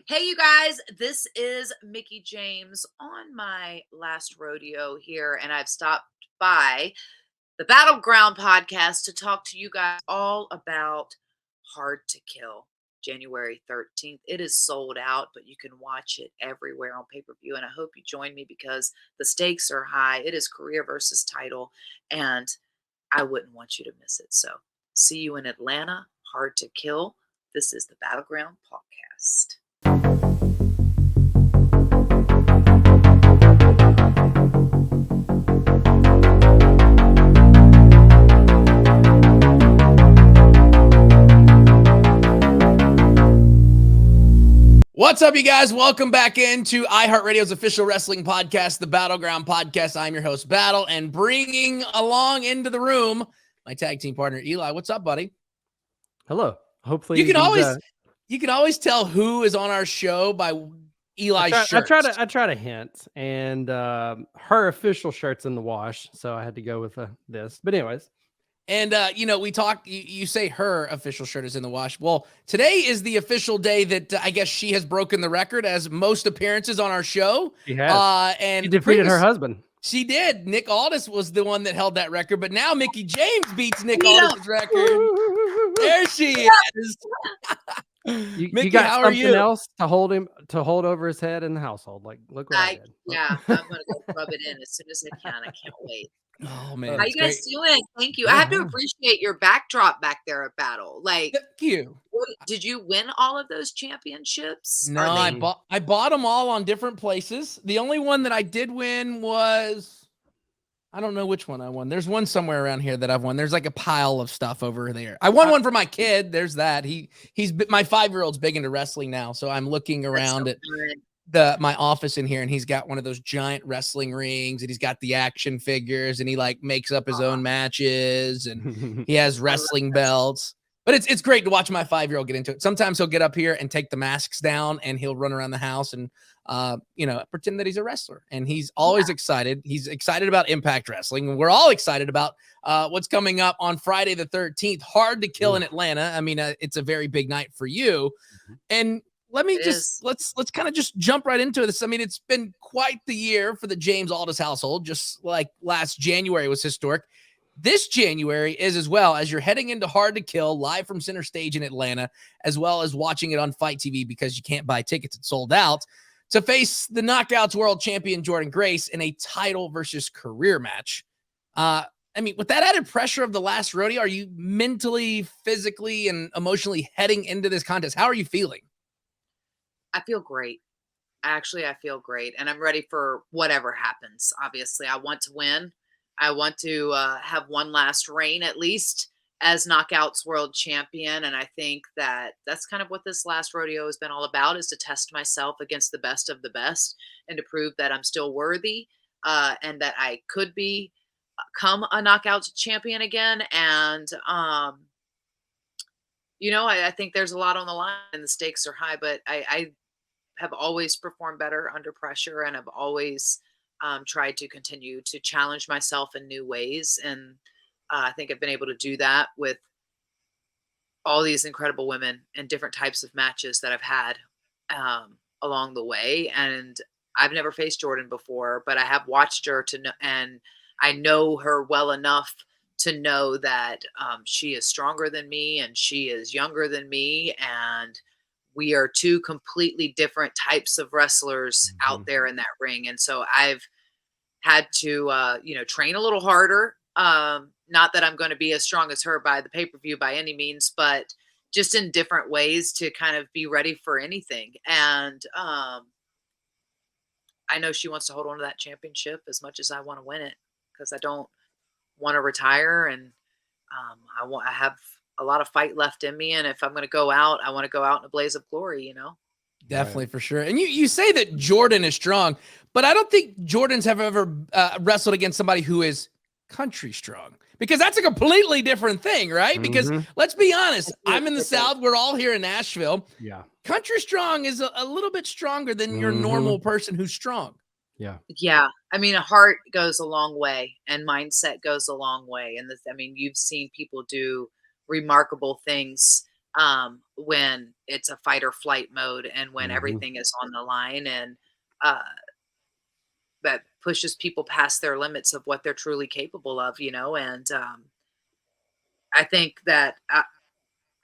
Hey, you guys, this is Mickie James on my last rodeo here, and I've stopped by the Battleground podcast to talk to you guys all about Hard to Kill, January 13th. It is sold out, but you can watch it everywhere on pay per view. And I hope you join me because the stakes are high. It is career versus title, and I wouldn't want you to miss it. So, see you in Atlanta. Hard to Kill. This is the Battleground podcast. What's up, you guys? Welcome back into iHeartRadio's official wrestling podcast, the Battleground Podcast. I'm your host, Battle, and bringing along into the room my tag team partner, Eli. What's up, buddy? Hello. Hopefully, you can always tell who is on our show by Eli's shirt. I try to hint, and her official shirt's in the wash, so I had to go with this. But anyways. And, we talk, you say her official shirt is in the wash. Well, today is the official day that I guess she has broken the record as most appearances on our show. She has. And she defeated her husband. She did. Nick Aldis was the one that held that record, but now Mickie James beats Nick Aldis' record. There she is. Mickey, you got something else to hold over his head in the household. Like, look what I did. Yeah, I'm going to go rub it in as soon as I can. I can't wait. Oh man, how you guys doing? Thank you. I have to appreciate your backdrop back there at Battle. Like, thank you. Did you win all of those championships? No, I bought them all on different places. The only one that I did win was, I don't know which one I won. There's one somewhere around here that I've won. There's like a pile of stuff over there. I won one for my kid. There's that. He's my 5-year-old's big into wrestling now, so I'm looking around at my office in here, and he's got one of those giant wrestling rings, and he's got the action figures, and he like makes up his own matches, and he has wrestling belts. But it's great to watch my 5-year-old get into it. Sometimes he'll get up here and take the masks down, and he'll run around the house and pretend that he's a wrestler. And he's always excited. He's excited about Impact Wrestling. And we're all excited about what's coming up on Friday the 13th. Hard to Kill in Atlanta. I mean, it's a very big night for you. And let's kind of just jump right into this. I mean, it's been quite the year for the James Aldis household, just like last January was historic. This January is as well, as you're heading into Hard to Kill live from Center Stage in Atlanta, as well as watching it on Fight TV because you can't buy tickets. It's sold out, to face the Knockouts World Champion Jordynne Grace in a title versus career match. I mean, with that added pressure of the last rodeo, are you mentally, physically, and emotionally heading into this contest? How are you feeling? I feel great. Actually, I feel great, and I'm ready for whatever happens. Obviously, I want to win. I want to have one last reign, at least, as Knockouts World Champion, and I think that that's kind of what this last rodeo has been all about, is to test myself against the best of the best and to prove that I'm still worthy and that I could become a Knockouts champion again. And, I think there's a lot on the line and the stakes are high, but I have always performed better under pressure, and I've always tried to continue to challenge myself in new ways. And I think I've been able to do that with all these incredible women and different types of matches that I've had along the way. And I've never faced Jordynne before, but I have watched her and I know her well enough to know that she is stronger than me and she is younger than me. And we are two completely different types of wrestlers out there in that ring. And so I've had to, train a little harder. Not that I'm going to be as strong as her by the pay-per-view by any means, but just in different ways to kind of be ready for anything. And I know she wants to hold on to that championship as much as I want to win it, because I don't want to retire. And I have a lot of fight left in me. And if I'm going to go out, I want to go out in a blaze of glory, Definitely, for sure. And you say that Jordynne is strong, but I don't think Jordynne's have ever wrestled against somebody who is country strong, because that's a completely different thing, right? Because let's be honest, I'm in the South. We're all here in Nashville. Yeah. Country strong is a little bit stronger than your normal person who's strong. Yeah. Yeah. I mean, a heart goes a long way and mindset goes a long way. And you've seen people do remarkable things when it's a fight or flight mode and when Mhm. everything is on the line, and uh, that pushes people past their limits of what they're truly capable of, and I think that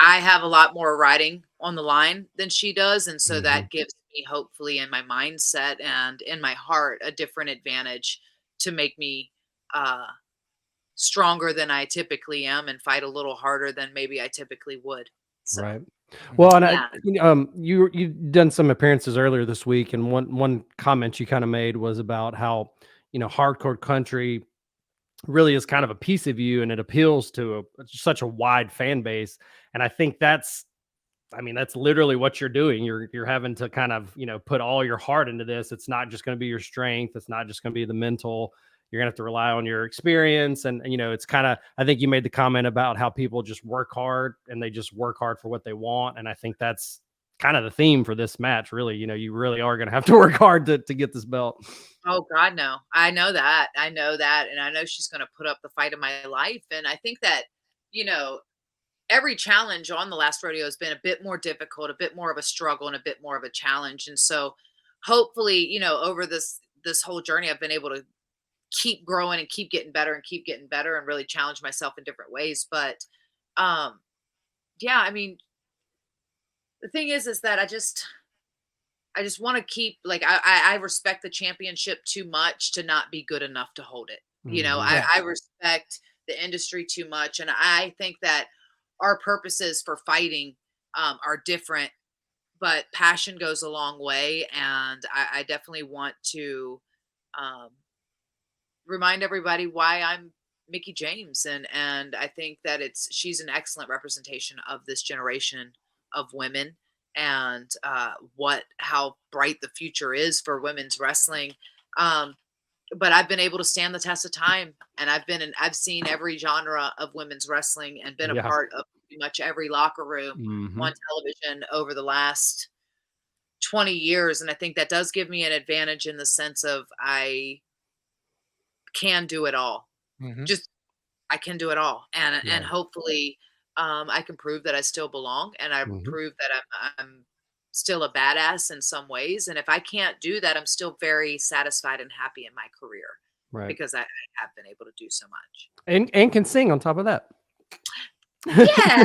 I have a lot more riding on the line than she does, and so Mhm. that gives me, hopefully, in my mindset and in my heart, a different advantage to make me uh, stronger than I typically am and fight a little harder than maybe I typically would. So, Right. Mhm. Well, and yeah. you done some appearances earlier this week, and one comment you kind of made was about how hardcore country really is kind of a piece of you, and it appeals to such a wide fan base. And I think that's literally what you're doing. You're having to kind of, put all your heart into this. It's not just going to be your strength. It's not just going to be the mental. You're going to have to rely on your experience. And it's kind of, I think you made the comment about how people just work hard and they just work hard for what they want. And I think that's kind of the theme for this match, really. You really are going to have to work hard to get this belt. Oh God, no. I know that. I know that. And I know she's going to put up the fight of my life. And I think that, you know, every challenge on the last rodeo has been a bit more difficult, a bit more of a struggle, and a bit more of a challenge. And so hopefully, over this whole journey, I've been able to keep growing and keep getting better and really challenge myself in different ways. But um yeah, I mean, the thing is that I just want to keep, like, I respect the championship too much to not be good enough to hold it. Mhm. Right. I respect the industry too much, and I think that our purposes for fighting are different, but passion goes a long way, and I definitely want to um, remind everybody why I'm Mickie James, and I think that she's an excellent representation of this generation of women, and what how bright the future is for women's wrestling. Um, but I've been able to stand the test of time, and I've seen every genre of women's wrestling and been a Yeah. part of pretty much every locker room Mhm. on television over the last 20 years, and I think that does give me an advantage in the sense of I can do it all. Mhm. Just I can do it all, and Yeah. hopefully, I can prove that I still belong, and I Mhm. prove that I'm still a badass in some ways. And if I can't do that, I'm still very satisfied and happy in my career Right. because I have been able to do so much. And can sing on top of that. Yeah.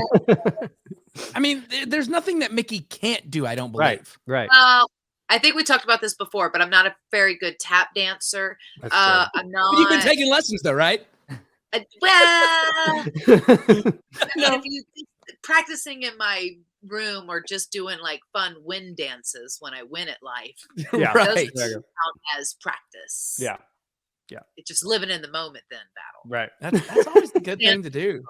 I mean, there's nothing that Mickie can't do, I don't Right. believe. Right. Well, I think we talked about this before, but I'm not a very good tap dancer. That's fair. I'm But you've been not. taking lessons though, right? Well, I mean, if No. you practicing in my room or just doing like fun wind dances when I win at life, Yeah. those Right. There you go. count as practice. Yeah. Yeah. It's just living in the moment, then battle. Right. That's always a good Dance thing to do.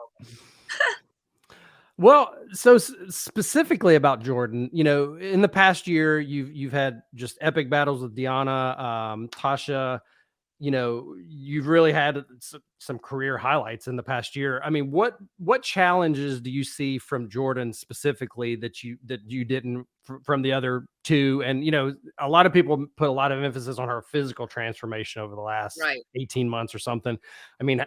Well, so specifically about Jordynne, in the past year, you've had just epic battles with Deanna, Tasha. You've really had some career highlights in the past year. I mean, what challenges do you see from Jordynne specifically that you didn't from the other two? And a lot of people put a lot of emphasis on her physical transformation over the last Right. 18 months or something. I mean,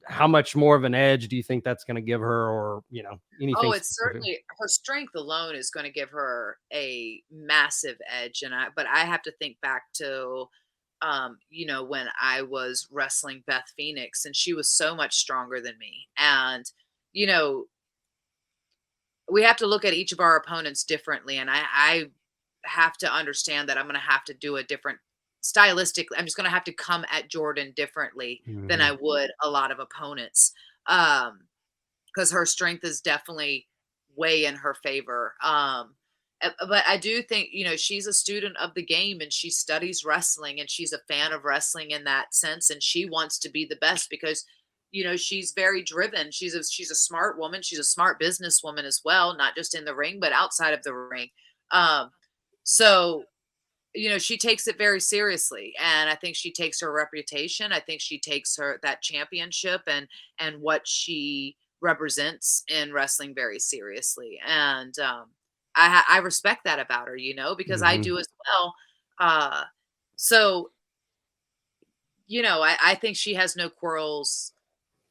how much more of an edge do you think that's going to give her, or Oh, anything it's specific? certainly her strength alone is going to give her a massive edge. But I have to think back to, when I was wrestling Beth Phoenix, and she was so much stronger than me. And, you know, we have to look at each of our opponents differently. And I have to understand that I'm going to have to do a different stylistically. I'm just going to have to come at Jordynne differently than Mhm. I would a lot of opponents. Because her strength is definitely way in her favor. But I do think, she's a student of the game, and she studies wrestling, and she's a fan of wrestling in that sense. And she wants to be the best because, she's very driven. She's a smart woman. She's a smart businesswoman as well, not just in the ring, but outside of the ring. Um, so, she takes it very seriously, and I think she takes her reputation. I think she takes that championship and what she represents in wrestling very seriously. And I respect that about her, because I Mhm. do as well. Uh, so I think she has no quarrels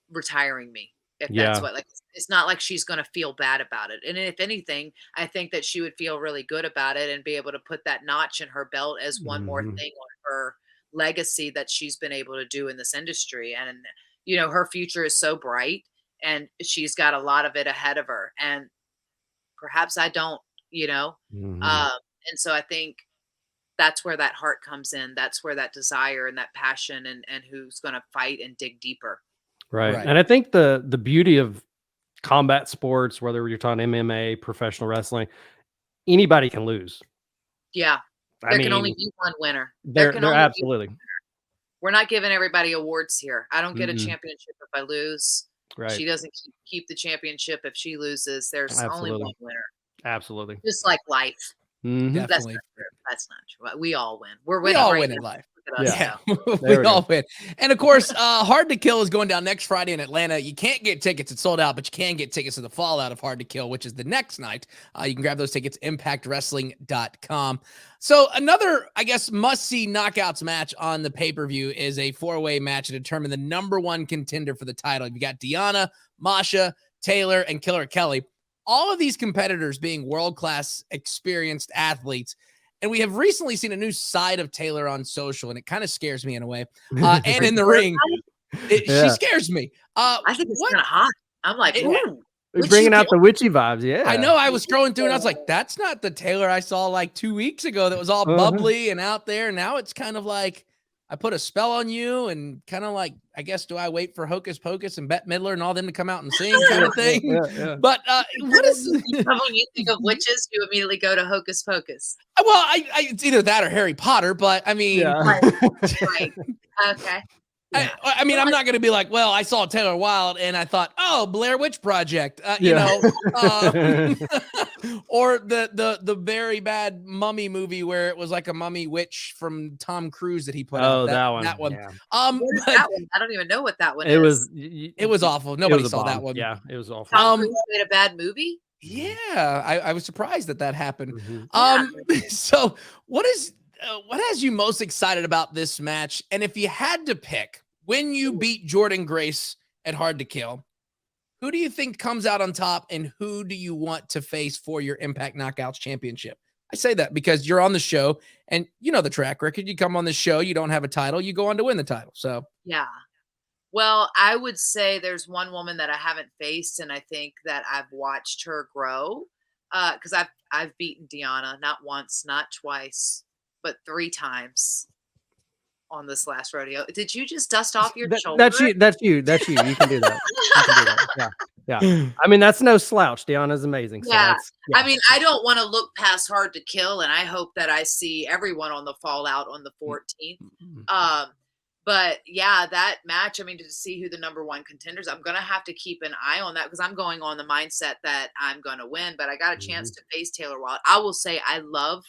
retiring me. If that's Yeah. what, like, it's not like she's gonna feel bad about it, and if anything, I think that she would feel really good about it and be able to put that notch in her belt as one more Mhm. thing on her legacy that she's been able to do in this industry, and, you know, her future is so bright, and she's got a lot of it ahead of her, and perhaps I don't, you know? Mhm. Um, and so I think that's where that heart comes in, that's where that desire and that passion and who's gonna fight and dig deeper. Right. Right. And I think the beauty of combat sports, whether you're talking MMA, professional wrestling, anybody can lose. Yeah. I There can only mean, be one winner. There they're can they're only be absolutely we're not giving everybody awards here. I don't get a mm-mm, championship if I lose. right. She doesn't keep the championship if she loses. There's only one Absolutely. winner. Absolutely. Just like life. Mhm. That's Definitely. not true. That's not true. We all win. We're We winning all right win in now. life. Look at us Yeah. Yeah, go. we There we all go. win. And of course, Hard to Kill is going down next Friday in Atlanta. You can't get tickets; it's sold out, but you can get tickets to the fallout of Hard to Kill, which is the next night. You can grab those tickets impactwrestling.com. So another, I guess, must-see knockouts match on the pay-per-view is a four-way match to determine the number one contender for the title. You got Deanna, Masha, Taylor, and Killer Kelly. All of these competitors being world-class, experienced athletes. And we have recently seen a new side of Taylor on social, and it kind of scares me in a way. And Are you in the worried ring, about she Yeah. scares me. I think it's What? kinda hot. I'm like, It, "Ooh, We're what you bringing out doing?" the witchy vibes. I Yeah. know I was scrolling through and I was like, that's not the Taylor I saw like 2 weeks ago that was all Uh-huh. bubbly and out there. Now it's kind of like I put a spell on you and kind of like, I guess, do I wait for Hocus Pocus and Bette Midler and all them to come out and sing kind Yeah, of yeah, thing? yeah, yeah. But what is, When you think of witches, you immediately go to Hocus Pocus. well, it's either that or Harry Potter, but I mean, Yeah. Right, right. Okay. I, Yeah. I mean, Well, I'm not going to be like, well, I saw Taylor Wilde and I thought, oh, Blair Witch Project, Yeah. or the very bad mummy movie where it was like a mummy witch from Tom Cruise that he put out. Oh, that That one. one. Yeah. what is But that one? I don't even know what that one It was is. it was awful. it was Nobody a saw that bomb. one. Yeah, it was awful. Tom Um, Cruise made a bad movie? yeah, I was surprised that that happened. Mhm. Yeah. So what has you most excited about this match? And if you had to pick when you beat Jordynne Grace at Hard to Kill, who do you think comes out on top and who do you want to face for your Impact Knockouts championship? I say that because you're on the show and you know the track record. You come on the show, you don't have a title, you go on to win the title. So, Yeah. Well, I would say there's one woman that I haven't faced, and I think that I've watched her grow. Because I've beaten Deanna not once, not twice, but 3 times on this last rodeo. Did you just dust off your That's shoulder? you. That's you. That's you. You can do that. You can do that. Yeah. Yeah. I mean, that's no slouch. Deanna's amazing. So Yeah. that's I yeah. mean, I don't wanna look past Hard to Kill, and I hope that I see everyone on the fallout on the 14th. Mhm. Um, but yeah, that match, I mean, to see who the number 1 contenders, I'm gonna have to keep an eye on that because I'm going on the mindset that I'm gonna win, but I got a chance Mhm. to face Taylor Wilde. I will say I love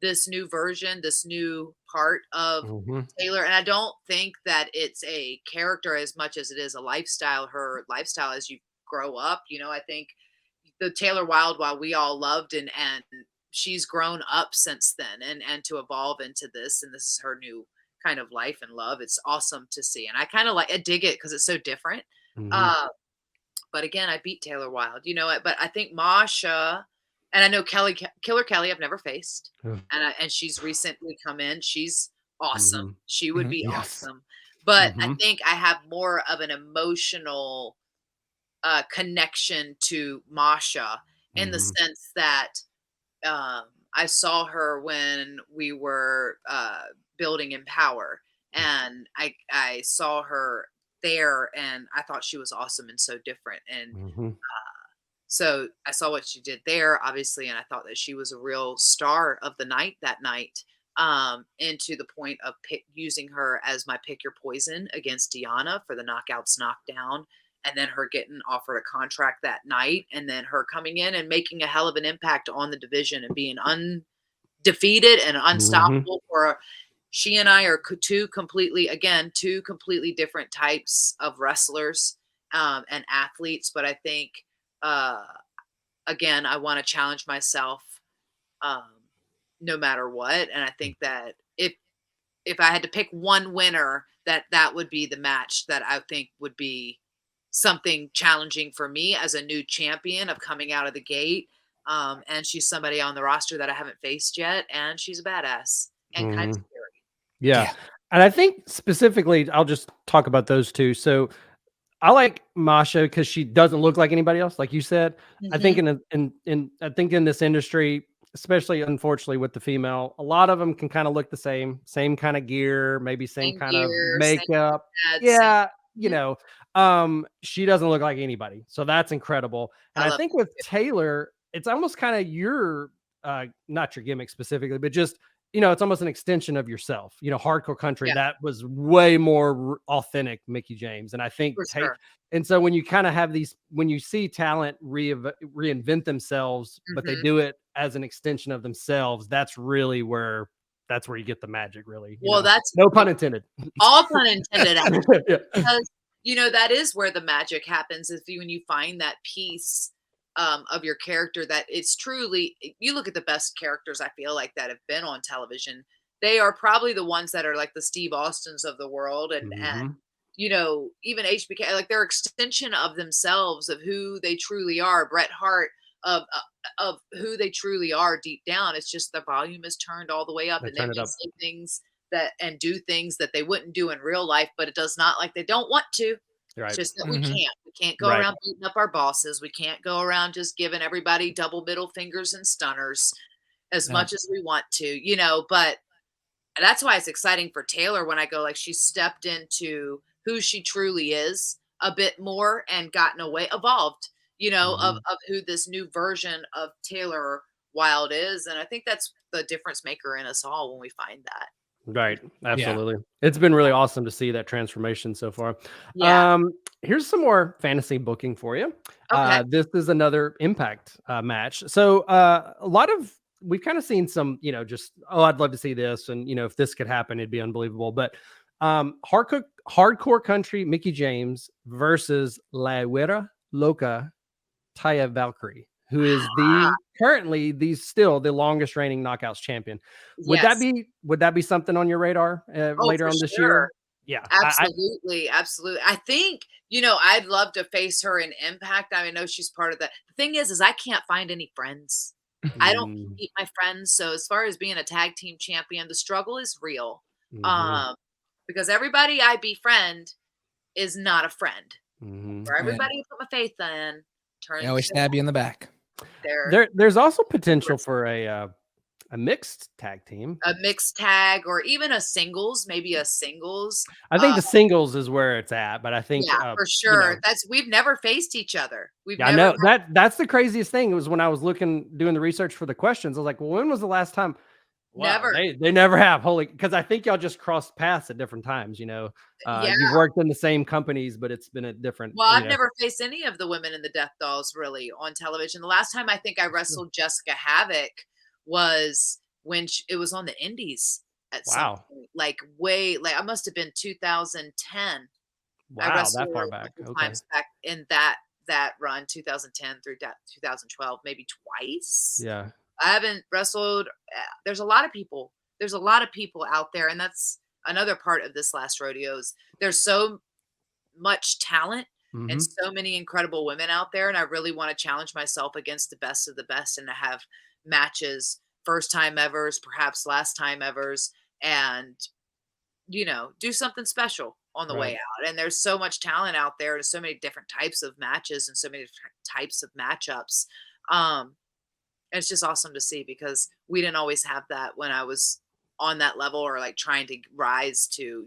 this new version, this new part of Mhm. Taylor, and I don't think that it's a character as much as it is a lifestyle, her lifestyle as you grow up, you know, I think the Taylor Wilde, while we all loved and she's grown up since then and to evolve into this, and this is her new kind of life and love. It's awesome to see, and I dig it because it's so different. Mhm. Uh, but again, I beat Taylor Wilde, you know. But I think Masha, and I know Killer Kelly, I've never faced, Ugh. and she's recently come in. She's awesome. Mhm. She would be yes. awesome. But I Mhm. think I have more of an emotional connection to Masha in the Mhm. sense that I saw her when we were building Empower, and I saw her there, and I thought she was awesome and so different. And Mhm. so I saw what she did there, obviously, and I thought that she was a real star of the night that night. And to the point of using her as my pick your poison against Deanna for the knockouts knockdown, and then her getting offered a contract that night, and then her coming in and making a hell of an impact on the division and being undefeated and Mhm. unstoppable. For she and I are two completely different types of wrestlers and athletes, but I think uh, again, I want to challenge myself um, no matter what. And I think that if I had to pick one winner, that would be the match that I think would be something challenging for me as a new champion of coming out of the gate. And she's somebody on the roster that I haven't faced yet, and she's a badass and kind of Mhm. scary. Yeah. Yeah. And I think specifically, I'll just talk about those two. So I like Masha because she doesn't look like anybody else, like you said. I think Mhm. in this industry, especially unfortunately with the female, a lot of them can kind of look the same kind of gear, maybe same Same kind of gear, same makeup. ads, same. Yeah, Mhm. she doesn't look like anybody. So that's incredible. And I I love think with Taylor, it's almost kind of your not your gimmick specifically, but just it's almost an extension of yourself. Hardcore country, yeah, that was way more authentic Mickie James. And I think for sure. and so when you kind of have when you see talent reinvent themselves, but they Mhm. do it as an extension of themselves, that's where you get the magic, really. Well, that's No pun intended. all pun intended, Yeah. because that is where the magic happens, is when you find that piece of your character that it's truly. You look at the best characters, I feel like, that have been on television, they are probably the ones that are like the Steve Austins of the world, and Mhm. even HBK, like they're extension of themselves, of who they truly are. Bret Hart, of who they truly are deep down. It's just the volume is turned all the way up, They and they turn it may up. say things that and do things that they wouldn't do in real life, but it does not like they don't want to. It's Right. just that we Mhm. can't. We can't go Right. around beating up our bosses. We can't go around just giving everybody double middle fingers and stunners as Yeah. much as we want to. But that's why it's exciting for Taylor when I go, like, she stepped into who she truly is a bit more and gotten away, evolved, of Mhm. who this new version of Taylor Wilde is. And I think that's the difference maker in us all when we find that. Right. Yeah. Absolutely. It's been really awesome to see that transformation so far. Yeah. Here's some more fantasy booking for you. Okay. This is another Impact match. So a lot of we've kind of seen some, just I'd love to see this, and if this could happen, it'd be unbelievable. But hardcore country Mickie James versus La Huera Loca Taya Valkyrie, who is currently still the longest reigning knockouts champion. Yes. Would that be something on your radar Oh, later for on this sure. year? Yeah, Absolutely, absolutely. I think, I'd love to face her in Impact. I know she's part of that. The thing is I can't find any friends. I don't mm, keep my friends. So as far as being a tag team champion, the struggle is real. mhm, Um, because everybody I befriend is not a friend. mhm. For Right. everybody I put my faith in, They turns always stab you in the back. they're There's also potential for a mixed tag team. a mixed tag, or even a singles, maybe a singles. I think Uh, the singles is where it's at, but I think yeah, for sure. We've never faced each other. We've yeah, I never know that's the craziest thing. It was when I was doing the research for the questions. I was like, well, when was the last time? Wow, never. they never have. Holy, because I think y'all just crossed paths at different times. Yeah. You've worked in the same companies, but it's been a different. Well, I've never faced any of the women in the Death Dolls really on television. The last time I think I Sure. wrestled Jessica Havoc was when it was on the Indies at some Wow, point, like I must have been 2010. I wow, wrestled that her far a back. couple Okay, times back in that run, 2010 through 2012, maybe twice. yeah, I haven't wrestled. There's a lot of people. There's a lot of people out there, and that's another part of this last rodeos. There's so much talent and hmm so many incredible women out there, and I really want to challenge myself against the best of the best, and to have matches, first time evers, perhaps last time evers, and do something special on the way right. out. And there's so much talent out there, and so many different types of matches and so many different types of matchups. um it's just awesome to see, because we didn't always have that when I was on that level, or like trying to rise to.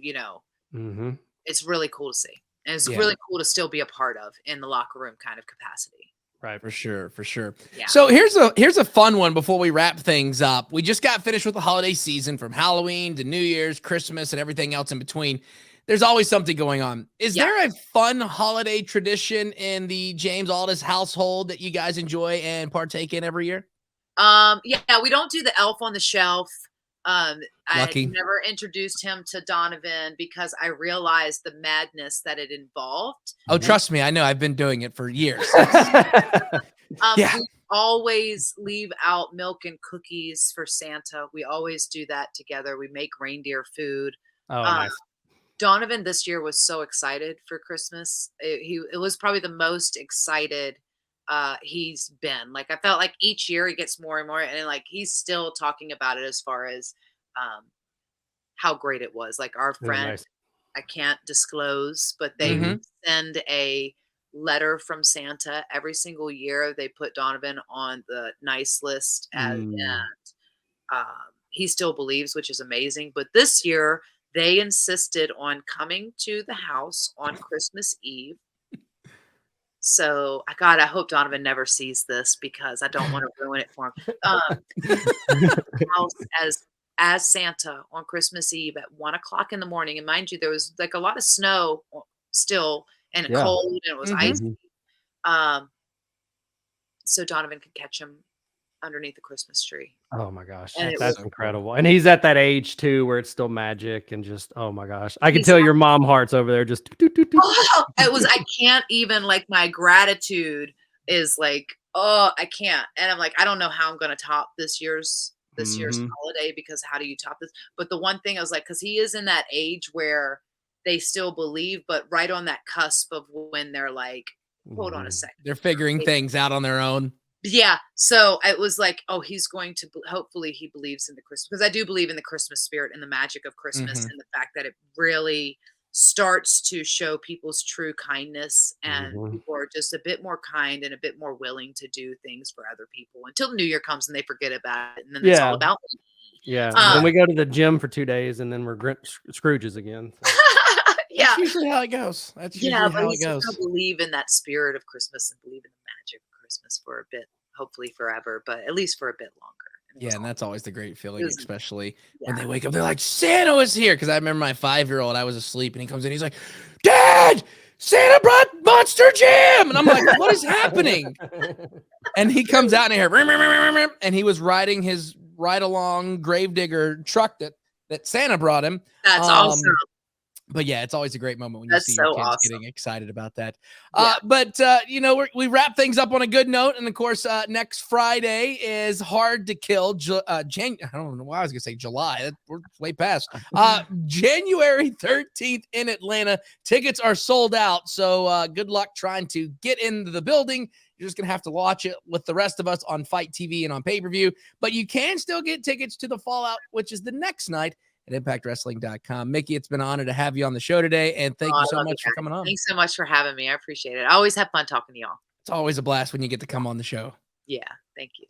hmm It's really cool to see. And it's Yeah. really cool to still be a part of in the locker room kind of capacity. Right. For sure, for sure. Yeah. So here's a fun one before we wrap things up. We just got finished with the holiday season, from Halloween to New Year's, Christmas, and everything else in between. There's always something going on. Is Yeah. there a fun holiday tradition in the James Aldis household that you guys enjoy and partake in every year? Yeah, we don't do the elf on the shelf. I had Lucky. never introduced him to Donovan because I realized the madness that it involved. Oh, Mhm. trust me, I know. I've been doing it for years. Yeah. We always leave out milk and cookies for Santa. We always do that together. We make reindeer food. Oh, Um, nice. Donovan this year was so excited for Christmas. It was probably the most excited he's been. Like I felt like each year he gets more and more, and like he's still talking about it as far as um, how great it was. Like our Oh, friend, nice. I can't disclose, but they Mhm. send a letter from Santa every single year. They put Donovan on the nice list as Mm. he still believes, which is amazing. But this year, they insisted on coming to the house on Christmas Eve. So, I hope Donovan never sees this because I don't want to ruin it for him. House as Santa on Christmas Eve at 1 o'clock in the morning. And mind you, there was like a lot of snow still and Yeah. cold and it was icy. Mhm. Um, so Donovan could catch him underneath the Christmas tree. Oh my gosh, And it That's was that's so cool. incredible. And he's at that age too where it's still magic and just oh my gosh. I can he's tell your mom heart's over there just toot, toot, toot, toot. Oh, I can't even like my gratitude is like, oh, I can't. And I'm like, I don't know how I'm gonna top this year's Mhm. holiday because how do you top this? But the one thing I was like, because he is in that age where they still believe, but right on that cusp of when they're like, hold on a Mhm. second. They're figuring things out on their own. Yeah. So it was like, oh, he's going to hopefully he believes in the Christmas because I do believe in the Christmas spirit and the magic of Christmas Mhm. and the fact that it really starts to show people's true kindness and Mhm. people are just a bit more kind and a bit more willing to do things for other people until New Year comes and they forget about it and then it's all Yeah. about me. Yeah. Um, Then we go to the gym for 2 days and then we're Scrooges again. So. yeah. That's usually how it goes. That's Yeah, usually but how it he's just gonna goes. believe in that spirit of Christmas and believe in the magic of Christmas for a bit, hopefully forever, but at least for a bit longer. And it Yeah, was and all that's always the great it feeling, was especially when yeah. they wake up. They're like, Santa was here. Because I remember my 5-year-old, I was asleep, and he comes in. He's like, Dad, Santa brought Monster Jam. And I'm like, what is happening? And he comes out in here, and he was riding his ride-along Gravedigger truck that Santa brought him. That's awesome. But yeah, it's always a great moment when you That's see your so kids awesome. getting excited about that. Yeah. But we wrap things up on a good note, and of course, next Friday is Hard to Kill. I don't know why I was gonna say July. We're way past. January 13th in Atlanta. Tickets are sold out, so good luck trying to get into the building. You're just gonna have to watch it with the rest of us on Fight TV and on pay-per-view. But you can still get tickets to the Fallout, which is the next night at impactwrestling.com. Mickie, it's been an honor to have you on the show today, and Oh, thank I you so love you much for guys. coming on. Thanks so much for having me. I appreciate it. I always have fun talking to y'all. It's always a blast when you get to come on the show. Yeah. Thank you.